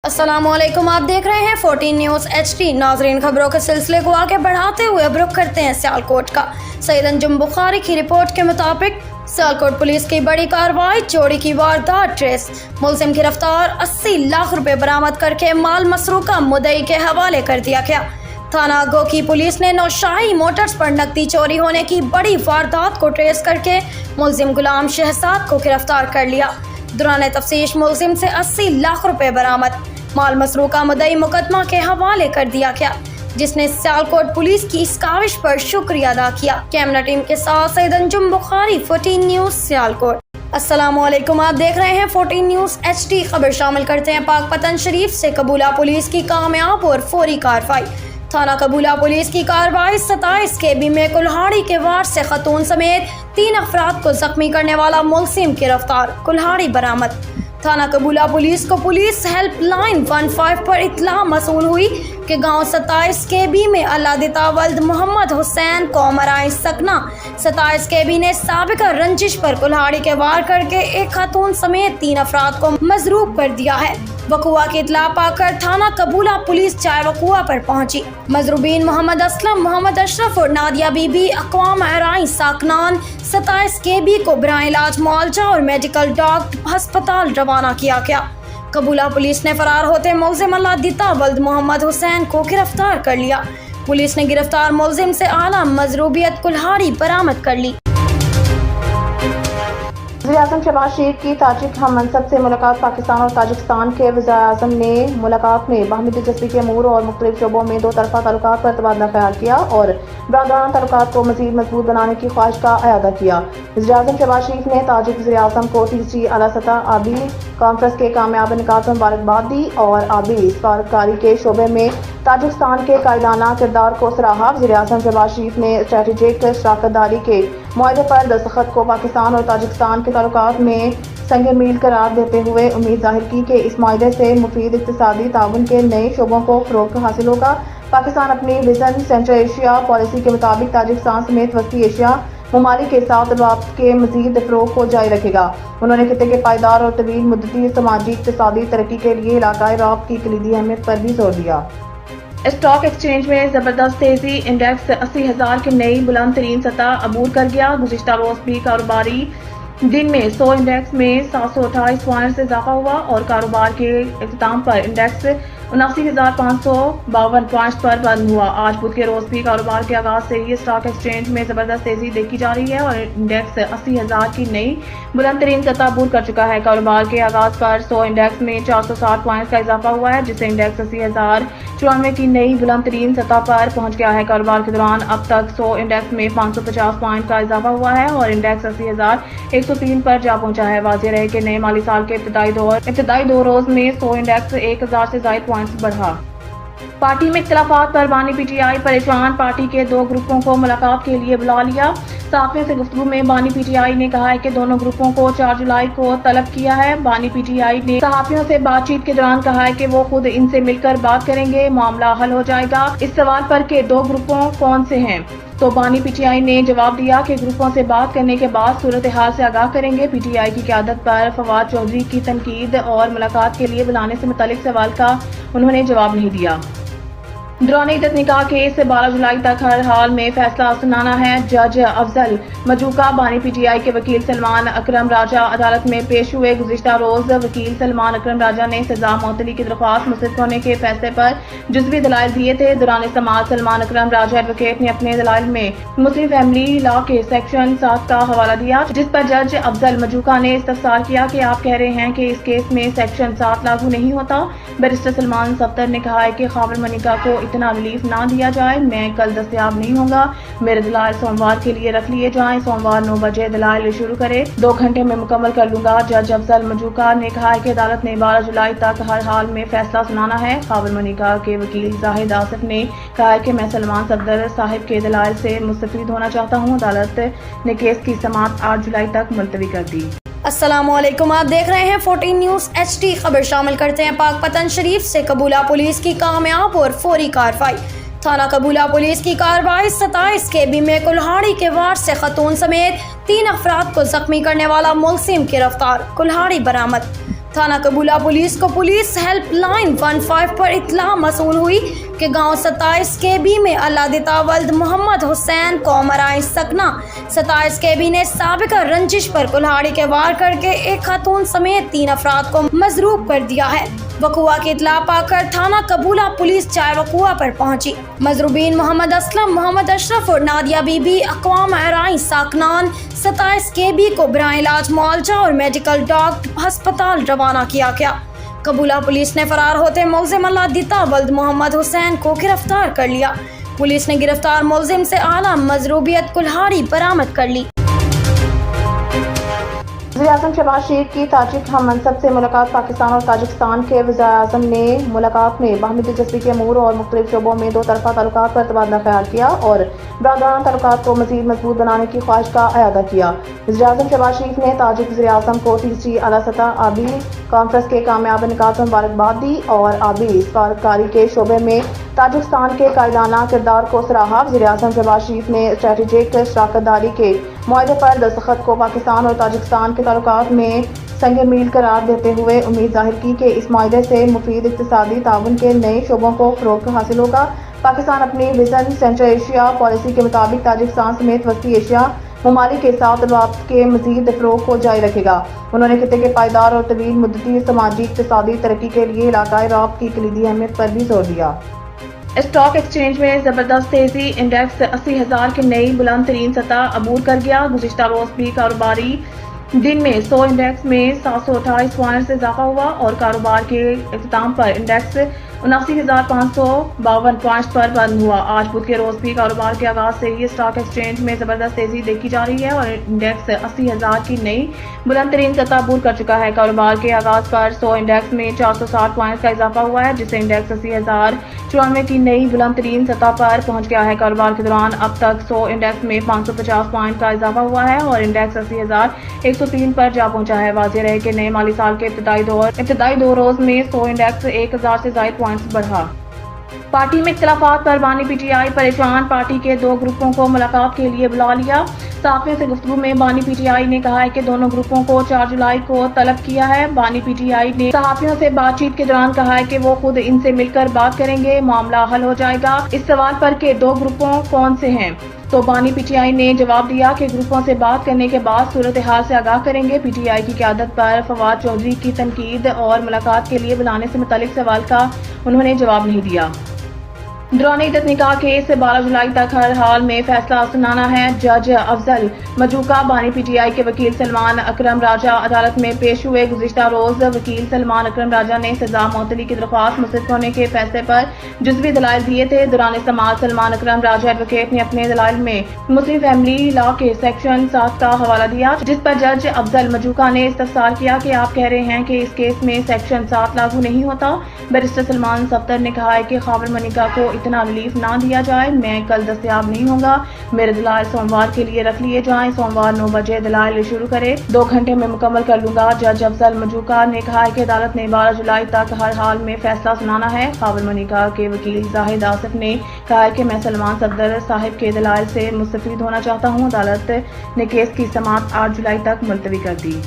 अस्सलामुअलैकुम, आप देख रहे हैं 14 न्यूज़ HD। नाजरीन, खबरों के सिलसिले को आगे बढ़ाते हुए अब रुख करते हैं सियालकोट का। सईद अंजुम बुखारी की रिपोर्ट के मुताबिक सियालकोट पुलिस की बड़ी कार्रवाई, चोरी की वारदात ट्रेस, मुलजिम गिरफ्तार, 80 लाख रुपए बरामद करके माल मसरूका मुद्दई के हवाले कर दिया गया। थाना गो की पुलिस ने नौशाही मोटर्स पर नकदी चोरी होने की बड़ी वारदात को ट्रेस करके मुलजिम गुलाम शहजाद को गिरफ्तार कर लिया। दौरान तफ्तीश मुलजिम से 80 लाख रुपए बरामद, माल मसरूका मुद्दई मुकदमा के हवाले कर दिया गया, जिसने सियालकोट पुलिस की इस काविश पर शुक्रिया अदा किया। कैमरा टीम के साथ सईद अंजुम बुखारी, 14 न्यूज़ सियालकोट। अस्सलामुअलैकुम, आप देख रहे हैं 14 न्यूज़ HD। खबर शामिल करते हैं पाकपतन शरीफ से कबूला पुलिस की कामयाब और फौरी कार्रवाई। थाना कबूला पुलिस की कार्रवाई, 27 KB में कुल्हाड़ी के वार से खतून समेत 3 अफराद को जख्मी करने वाला मुलजिम गिरफ्तार, कुल्हाड़ी बरामद। थाना कबूला पुलिस को पुलिस हेल्प लाइन 15 पर इत्तला मसूल हुई कि गांव 27 KB में अल्लाह वल्द मोहम्मद हुसैन कौमराई सकना 27 KB ने साबिका रंजिश पर कुल्हाड़ी के वार करके एक खातून समेत 3 अफराद को मजरूब कर दिया है। वकुआ की इत्तला पाकर थाना कबूला पुलिस चाय वकुआ पर पहुंची। मजरूबीन मोहम्मद असलम, मोहम्मद अशरफ और नादिया बीबी अक़वाम अराई साकनान 27 KB को बराए इलाज मुआवजा और मेडिकल डॉग अस्पताल रवाना किया गया। कबूला पुलिस ने फरार होते मुलजिम अल्लाह वल्द मोहम्मद हुसैन को गिरफ्तार कर लिया। पुलिस ने गिरफ्तार मुलजिम से आला मजरूबियत कुल्हाड़ी बरामद कर ली। वज़ीर-ए-आज़म शहबाज शरीफ की ताजिक हम मनसब से मुलाकात। पाकिस्तान और ताजिकिस्तान के वज़ीर-ए-आज़म ने मुलाकात में बाहमी दिलचस्पी के अमूर और मुख्तलिफ शोबों में दो तरफ़ा ताल्लुकात पर तबादला ख्याल किया और बरादराना ताल्लुकात को मज़ीद मजबूत बनाने की ख्वाहिश का अयादा किया। वज़ीर-ए-आज़म शहबाज शरीफ ने ताजिक वज़ीर-ए-आज़म को तीसरी आला सतह आबी कॉन्फ्रेंस के कामयाब इनेकाद में मुबारकबाद दी और आबी सफारतकारी के शोबे में ताजिकिस्तान के कायदाना किरदार को सराहा। वज़ीर-ए-आज़म शहबाज शरीफ ने स्ट्रेटेजिक शराकतदारी के मुआहदे पर दस्तखत को पाकिस्तान और ताजिकिस्तान के ताल्लुकात में संग मील करार देते हुए उम्मीद जाहिर की कि इस मुआहदे से मुफीद इक़्तिसादी ताउन के नए शोबों को फ़रोग़ हासिल होगा। पाकिस्तान अपनी विजन सेंट्रल एशिया पॉलिसी के मुताबिक ताजिकिस्तान समेत वस्ती एशिया ममालिक के साथ रवाब्त के मज़ीद फ़रोग़ को जारी रखेगा। उन्होंने खित्ते के पायदार और तवील मुद्दती समाजी इक़्तिसादी तरक्की के लिए इलाकाई रवाब्त की कलीदी अहमियत पर भी जोर दिया। स्टॉक एक्सचेंज में जबरदस्त तेजी, इंडेक्स 80,000 की नई बुलंद तरीन सतह अबूर कर गया। गुज़िश्ता रोज भी कारोबारी दिन में 100 इंडेक्स में 728 पॉइंट से इजाफा हुआ और कारोबार के इख्तिताम पर इंडेक्स 79,552 पॉइंट पर बंद हुआ। आज बुध के रोज भी कारोबार के आगाज से ही स्टॉक एक्सचेंज में जबरदस्त तेजी देखी जा रही है और इंडेक्स 80,000 की नई बुलंद तरीन सतह अबूर कर चुका है। कारोबार के आगाज पर 100 इंडेक्स में 460 पॉइंट का इजाफा हुआ है, जिससे इंडेक्स 80,094 की नई बुलंद तरीन सतह पर पहुंच गया है। कारोबार के दौरान अब तक 100 इंडेक्स में 550 पॉइंट का इजाफा हुआ है और इंडेक्स 80,103 पर जा पहुंचा है। वाज़ेह रहे कि नए माली साल के इब्तिदाई दो रोज में 100 इंडेक्स 1,000 से ज्यादा पॉइंट्स बढ़ा। पार्टी में इख्तिलाफात पर बानी PTI परेशान, पार्टी के 2 ग्रुपों को मुलाकात के लिए बुला लिया। सहाफ़ियों से गुफ्तगू में बानी PTI ने कहा है कि दोनों ग्रुपों को 4 जुलाई को तलब किया है। बानी PTI ने सहाफ़ियों से बातचीत के दौरान कहा है कि वो खुद इनसे मिलकर बात करेंगे, मामला हल हो जाएगा। इस सवाल पर कि 2 ग्रुपों कौन से हैं, तो बानी PTI ने जवाब दिया कि ग्रुपों से बात करने के बाद सूरत हाल से आगाह करेंगे। PTI की क़यादत पर फवाद चौधरी की तनकीद और मुलाकात के लिए बुलाने से मुतालिक सवाल का उन्होंने जवाब नहीं दिया। दौरान इद्दत निकाह केस 12 जुलाई तक हर हाल में फैसला सुनाना है। जज अफजल मजूका बानी PTI के वकील सलमान अकरम राजा अदालत में पेश हुए। गुज़िश्ता रोज वकील सलमान अकरम राजा ने सजा मुअत्तली की दरख्वास्त मुस्तरद होने के फैसले पर जुज़वी दलाइल दिए थे। दौरान समाअत सलमान अकरम राजा एडवोकेट ने अपने दलाइल में मुस्लिम फैमिली लॉ के सेक्शन 7 का हवाला दिया, जिस पर जज अफजल मजूका ने इस्तफसार किया कि आप कह रहे हैं कि इस केस में सेक्शन 7 लागू नहीं होता। बैरिस्टर सलमान सफ्तर ने कहा है कि खावर मनिका को इतना रिलीफ ना दिया जाए, मैं कल दस्तयाब नहीं होगा, मेरे दलाइल सोमवार के लिए रख लिए जाएं, सोमवार 9 बजे दलाइल शुरू करें, 2 घंटे में मुकम्मल कर लूंगा। जज अफजल मजूका ने कहा है कि अदालत ने 12 जुलाई तक हर हाल में फैसला सुनाना है। खावर मनिका के वकील जाहिद आसिफ ने कहा है कि मैं सलमान सफदर साहिब के दलाइल से मुस्तफीद होना चाहता हूँ। अदालत ने केस की समाअत 8 जुलाई तक मुलतवी कर दी। अस्सलामुअलैकुम, आप देख रहे हैं 14 न्यूज़ HD। खबर शामिल करते हैं पाकपतन शरीफ से कबूला पुलिस की कामयाब और फौरी कार्रवाई। थाना कबूला पुलिस की कार्रवाई, 27 KB में कुल्हाड़ी के वार से खतून समेत 3 अफराद को जख्मी करने वाला मुलजिम गिरफ्तार, कुल्हाड़ी बरामद। थाना कबूला पुलिस को पुलिस हेल्पलाइन 15 पर इत्तला मसूल हुई कि गांव 27 केबी में अल्लादिता वल्द मोहम्मद हुसैन कौमराई सकना 27 केबी ने साबिका रंजिश पर कुल्हाड़ी के वार करके एक खातून समेत 3 अफराद को मजरूब कर दिया है। वकुआ की इत्तला पाकर थाना कबूला पुलिस चाय वकुआ पर पहुंची। मजरूबीन मोहम्मद असलम, मोहम्मद अशरफ और नादिया बीबी अक़वाम अराई साकनान 27 केबी को बराए इलाज मुआवजा और मेडिकल डॉग अस्पताल रवाना किया गया। कबूला पुलिस ने फरार होते मुलजिम अल्लादिता वल्द मोहम्मद हुसैन को गिरफ्तार कर लिया। पुलिस ने गिरफ्तार मुलजिम से आला मजरूबियत कुल्हाड़ी बरामद कर ली। वज़ीर-ए-आज़म शहबाज शरीफ की ताजिक हम मनसब से मुलाकात। पाकिस्तान और ताजिकिस्तान के वज़ीर-ए-आज़म ने मुलाकात में बाहमी दिलचस्पी के अमूर और मुख्तलिफ शोबों में दो तरफ़ा ताल्लुकात पर तबादला ख्याल किया और बरादराना ताल्लुकात को मज़ीद मजबूत बनाने की ख्वाहिश का अयादा किया। वज़ीर-ए-आज़म शहबाज शरीफ ने ताजिक वज़ीर-ए-आज़म को तीसरी आला सतह आबी कॉन्फ्रेंस के कामयाब इनेकाद पर मुबारकबाद दी और आबी सफारतकारी के शोबे में ताजिकिस्तान के कायदाना किरदार को सराहा। वज़ीर-ए-आज़म शहबाज शरीफ ने स्ट्रेटेजिक शराकतदारी के मुआहदे पर दस्तखत को पाकिस्तान और ताजिकिस्तान के ताल्लुकात में संग मील करार देते हुए उम्मीद जाहिर की कि इस मुआहदे से मुफीद इक़्तिसादी ताउन के नए शोबों को फ़रोग़ हासिल होगा। पाकिस्तान अपनी विजन सेंट्रल एशिया पॉलिसी के मुताबिक ताजिकिस्तान समेत वस्ती एशिया ममालिक के साथ रवाब्त के मज़ीद फ़रोग़ को जारी रखेगा। उन्होंने खित्ते के पायदार और तवील मुद्दती समाजी इक़्तिसादी तरक्की के लिए इलाक़ाई रवाब्त की कलीदी अहमियत पर भी जोर दिया। स्टॉक एक्सचेंज में जबरदस्त तेजी, इंडेक्स 80,000 की नई बुलंद तरीन सतह अबूर कर गया। गुज़िश्ता रोज भी कारोबारी दिन में 100 इंडेक्स में 728 पॉइंट से इजाफा हुआ और कारोबार के इख्तिताम पर इंडेक्स 79,552 पॉइंट पर बंद हुआ। आज बुध के रोज भी कारोबार के आगाज से ही स्टॉक एक्सचेंज में जबरदस्त तेजी देखी जा रही है और इंडेक्स 80,000 की नई बुलंद तरीन सतह अबूर कर चुका है। कारोबार के आगाज पर 100 इंडेक्स में 460 पॉइंट का इजाफा हुआ है, जिससे इंडेक्स 80,094 की नई बुलंद तरीन सतह पर पहुंच गया है। कारोबार के दौरान अब तक 100 इंडेक्स में 550 पॉइंट का इजाफा हुआ है और इंडेक्स 80,103 पर जा पहुंचा है। वाज़ेह रहे कि नए माली साल के इब्तिदाई दो रोज में 100 इंडेक्स 1000 से ज्यादा पॉइंट्स बढ़ा। पार्टी में इख्तिलाफात पर बानी पीटीआई परेशान, पार्टी के दो ग्रुपों को मुलाकात के लिए बुला लिया। सहाफ़ियों से गुफ्तगू में बानी पीटीआई ने कहा है कि दोनों ग्रुपों को 4 जुलाई को तलब किया है। बानी पीटीआई ने सहाफ़ियों से बातचीत के दौरान कहा है कि वो खुद इनसे मिलकर बात करेंगे, मामला हल हो जाएगा। इस सवाल पर कि दो ग्रुपों कौन से हैं, तो बानी पीटीआई ने जवाब दिया कि ग्रुपों से बात करने के बाद सूरत हाल से आगाह करेंगे। पीटीआई की क़यादत पर फवाद चौधरी की तनकीद और मुलाकात के लिए बुलाने से मुतालिक सवाल का उन्होंने जवाब नहीं दिया। दौरान इद्दत निकाह केस 12 जुलाई तक हर हाल में फैसला सुनाना है। जज अफजल मजूका बानी पीटीआई के वकील सलमान अकरम राजा अदालत में पेश हुए। गुज़िश्ता रोज वकील सलमान अकरम राजा ने सजा मुअत्तली की दरख्वास्त मुस्तरद होने के फैसले पर जुज़वी दलाइल दिए थे। दौरान समाअत सलमान अकरम राजा एडवोकेट ने अपने दलाइल में मुस्लिम फैमिली लॉ के सेक्शन 7 का हवाला दिया, जिस पर जज अफजल मजूका ने इस्तफसार किया कि आप कह रहे हैं कि इस केस में सेक्शन 7 लागू नहीं होता। बैरिस्टर सलमान सफ्तर ने कहा है कि खावर मनिका को इतना रिलीफ ना दिया जाए। मैं कल दस्तयाब नहीं होगा, मेरे दलाइल सोमवार के लिए रख लिए जाएं। सोमवार 9 बजे दलाइल शुरू करें, 2 घंटे में मुकम्मल कर लूंगा। जज अफजल मजूका ने कहा है कि अदालत ने 12 जुलाई तक हर हाल में फैसला सुनाना है। खावर मनिका के वकील जाहिद आसिफ ने कहा है कि मैं सलमान सफदर साहिब के दलाइल से मुस्तफीद होना चाहता हूँ। अदालत ने केस की समाअत 8 जुलाई तक मुलतवी कर दी।